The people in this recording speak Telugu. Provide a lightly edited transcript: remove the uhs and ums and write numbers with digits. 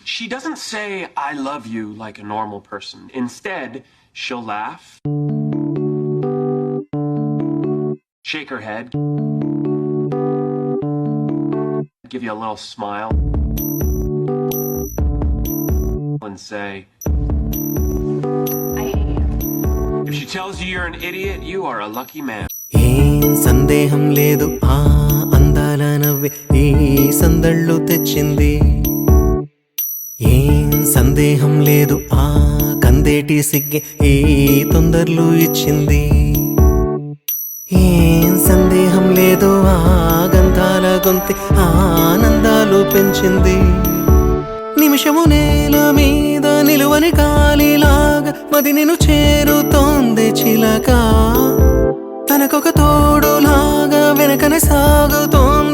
She doesn't say, I love you, like a normal person. Instead, she'll laugh, shake her head, give you a little smile, and say, I hate you. if she tells you you're an idiot, you are a lucky man. ఏం సందేహం లేదు ఆ అందాల నవ్వే ఈ సందళ్ళు తెచ్చింది. ఏం సందేహం లేదు ఆ కందేటి సిగ్గే ఈ తొందరలు ఇచ్చింది. ఏం సందేహం లేదు ఆ గంధాల గొంతె ఆనందాలు పెంచింది. నిమిషము నేల మీద నిలువని గాలిలాగా మది నిన్ను చేరుతోంది చిలక. తనకొక తోడులాగా వెనకనే సాగుతోంది